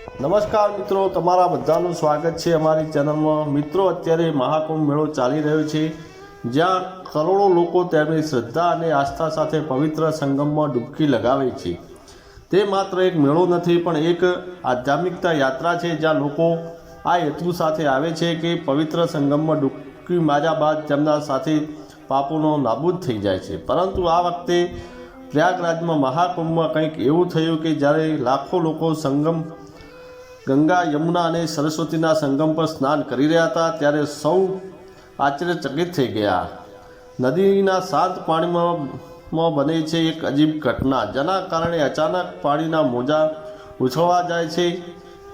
નમસ્કાર મિત્રો, તમારા બધાનું સ્વાગત છે અમારી ચેનલમાં। મિત્રો, અત્યારે મહાકુંભ મેળો ચાલી રહ્યો છે, જ્યાં કરોડો લોકો તેમની શ્રદ્ધા અને આસ્થા સાથે પવિત્ર સંગમમાં ડૂબકી લગાવે છે। તે માત્ર એક મેળો નથી, પણ એક આધ્યાત્મિકતા યાત્રા છે, જ્યાં લોકો આ હેતુ સાથે આવે છે કે પવિત્ર સંગમમાં ડૂબકી માર્યા બાદ તેમના સાથે પાપોનો નાબૂદ થઈ જાય છે। પરંતુ આ વખતે પ્રયાગરાજમાં મહાકુંભમાં કંઈક એવું થયું કે જ્યારે લાખો લોકો ગંગા, યમુના અને સરસ્વતીના સંગમ પર સ્નાન કરી રહ્યા હતા, ત્યારે સૌ આશ્ચર્યચકિત થઈ ગયા। નદીના શાંત પાણીમાં બને છે એક અજીબ ઘટના, જેના કારણે અચાનક પાણીના મોજા ઉછળવા જાય છે।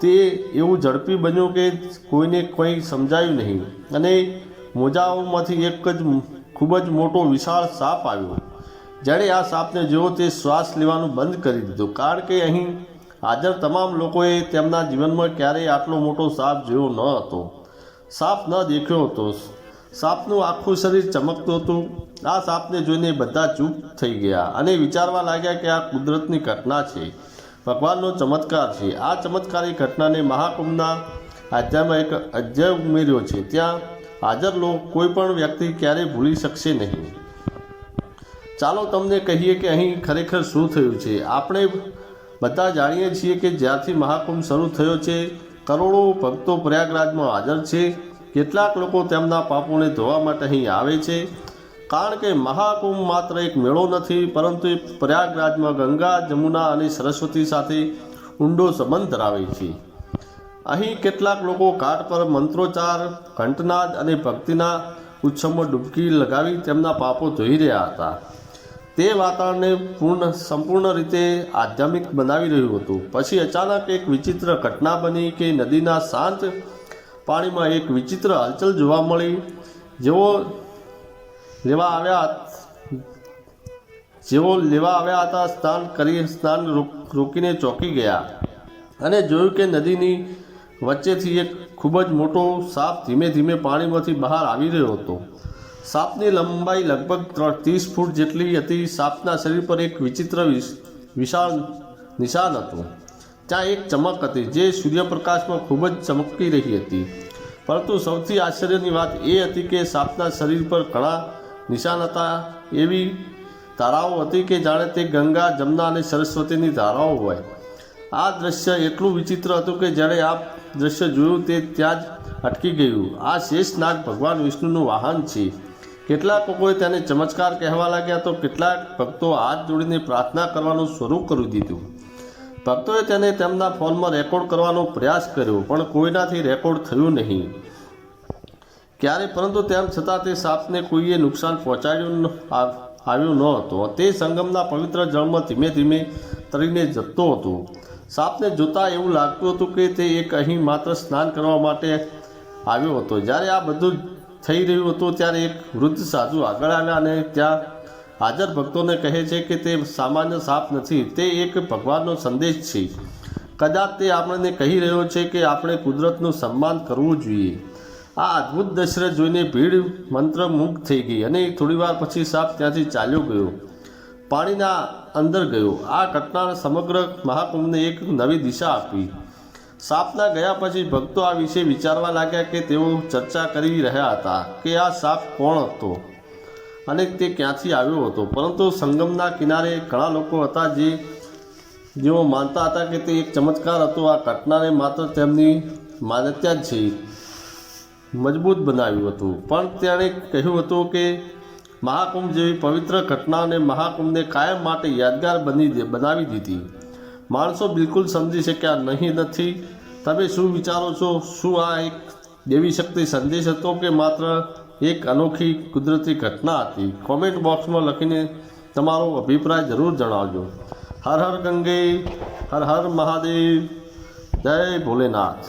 તે એવું ઝડપી બન્યું કે કોઈને કંઈ સમજાયું નહીં, અને મોજાઓમાંથી એક ખૂબ જ મોટો વિશાળ સાપ આવ્યો। જ્યારે આ સાપને જોયો, તે શ્વાસ લેવાનું બંધ કરી દીધું, કારણ કે અહીં હાજર તમામ લોકોએ તેમના જીવનમાં ક્યારેય આટલો મોટો સાપ જોયો ન હતો, સાપ ન દેખ્યો હતો। સાપનું આખું શરીર ચમકતું હતું। આ સાપને જોઈને બધા ચૂપ થઈ ગયા અને વિચારવા લાગ્યા કે આ કુદરતની ઘટના છે, ભગવાનનો ચમત્કાર છે। આ ચમત્કારી ઘટનાને મહાકુંભના અધ્યાયમાં એક અધ્યાય ઉમેર્યો છે, ત્યાં હાજર કોઈ પણ વ્યક્તિ ક્યારેય ભૂલી શકશે નહીં। ચાલો તમને કહીએ કે અહીં ખરેખર શું થયું છે। આપણે બધા જાણીએ છીએ કે જ્યારથી મહાકુંભ શરૂ થયો છે, કરોડો ભક્તો પ્રયાગરાજમાં હાજર છે। કેટલાક લોકો તેમના પાપોને ધોવા માટે અહીં આવે છે, કારણ કે મહાકુંભ માત્ર એક મેળો નથી, પરંતુ પ્રયાગરાજમાં ગંગા, જમુના અને સરસ્વતી સાથે ઊંડો સંબંધ ધરાવે છે। અહીં કેટલાક લોકો ઘાટ પર મંત્રોચ્ચાર, ઘંટનાદ અને ભક્તિના ઉત્સવમાં ડૂબકી લગાવી તેમના પાપો ધોઈ રહ્યા હતા। તે વાતાવરણને સંપૂર્ણ રીતે આધ્યાત્મિક બનાવી રહ્યું હતું। પછી અચાનક એક વિચિત્ર ઘટના બની કે નદીના શાંત પાણીમાં એક વિચિત્ર હલચલ જોવા મળી। જેઓ લેવા આવ્યા હતા સ્નાન રોકીને ચોંકી ગયા અને જોયું કે નદીની વચ્ચેથી એક ખૂબ જ મોટો સાપ ધીમે ધીમે પાણીમાંથી બહાર આવી રહ્યો હતો। સાપની લંબાઈ લગભગ 30 ફૂટ જેટલી હતી। સાપના શરીર પર એક વિચિત્ર વિશાળ નિશાન હતું। ત્યાં એક ચમક હતી જે સૂર્યપ્રકાશમાં ખૂબ જ ચમકી રહી હતી। પરંતુ સૌથી આશ્ચર્યની વાત એ હતી કે સાપના શરીર પર ઘણા નિશાન હતા, એવી ધારાઓ હતી કે જાણે તે ગંગા, જમના અને સરસ્વતીની ધારાઓ હોય। આ દ્રશ્ય એટલું વિચિત્ર હતું કે જ્યારે આ દ્રશ્ય જોયું તે ત્યાં જ અટકી ગયું। આ શેષનાગ ભગવાન વિષ્ણુનું વાહન છે। કેટલાક લોકોએ તેને ચમત્કાર કહેવા લાગ્યા, તો કેટલાક ભક્તો હાથ જોડીને પ્રાર્થના કરવાનું શરૂ કરી દીધું। ભક્તોએ તેને તેમના ફોનમાં રેકોર્ડ કરવાનો પ્રયાસ કર્યો, પણ કોઈનાથી રેકોર્ડ થયું નહીં ક્યારે। પરંતુ તેમ છતાં તે સાપને કોઈએ નુકસાન પહોંચાડ્યું આવ્યું ન હતો। તે સંગમના પવિત્ર જળમાં ધીમે ધીમે તરીને જતો હતો। સાપને જોતાં એવું લાગતું હતું કે તે અહીં માત્ર સ્નાન કરવા માટે આવ્યો હતો। જ્યારે આ બધું થઈ રહ્યું હતું, ત્યારે એક વૃદ્ધ સાધુ આગળ આવ્યા અને ત્યાં હાજર ભક્તોને કહે છે કે તે સામાન્ય સાપ નથી, તે એક ભગવાનનો સંદેશ છે। કદાચ તે આપણને કહી રહ્યો છે કે આપણે કુદરતનું સન્માન કરવું જોઈએ। આ અદ્ભુત દ્રશ્ય જોઈને ભીડ મંત્રમુગ્ધ થઈ ગઈ અને થોડીવાર પછી સાપ ત્યાંથી ચાલ્યો ગયો, પાણીના અંદર ગયો। આ ઘટનાએ સમગ્ર મહાકુંભને એક નવી દિશા આપી। સાપના ગયા પછી ભક્તો આ વિશે વિચારવા લાગ્યા કે તેઓ ચર્ચા કરી રહ્યા હતા કે આ સાપ કોણ હતો અને તે ક્યાંથી આવ્યો હતો। પરંતુ સંગમના કિનારે ઘણા લોકો હતા જેઓ માનતા હતા કે તે એક ચમત્કાર હતો। આ ઘટનાને માત્ર તેમની માન્યતા જ મજબૂત બનાવ્યું હતું, પણ તેણે કહ્યું હતું કે મહાકુંભ જેવી પવિત્ર ઘટનાને મહાકુંભને કાયમ માટે યાદગાર બનાવી દીધી। માણસો બિલકુલ સમજી શક્યા નથી। તમે શું વિચારો છો? શું આ એક દેવી શક્તિ સંદેશ હતો કે માત્ર એક અનોખી કુદરતી ઘટના હતી? કોમેન્ટ બોક્સમાં લખીને તમારો અભિપ્રાય જરૂર જણાવજો। હર હર ગંગે, હર હર મહાદેવ, જય ભોલેનાથ।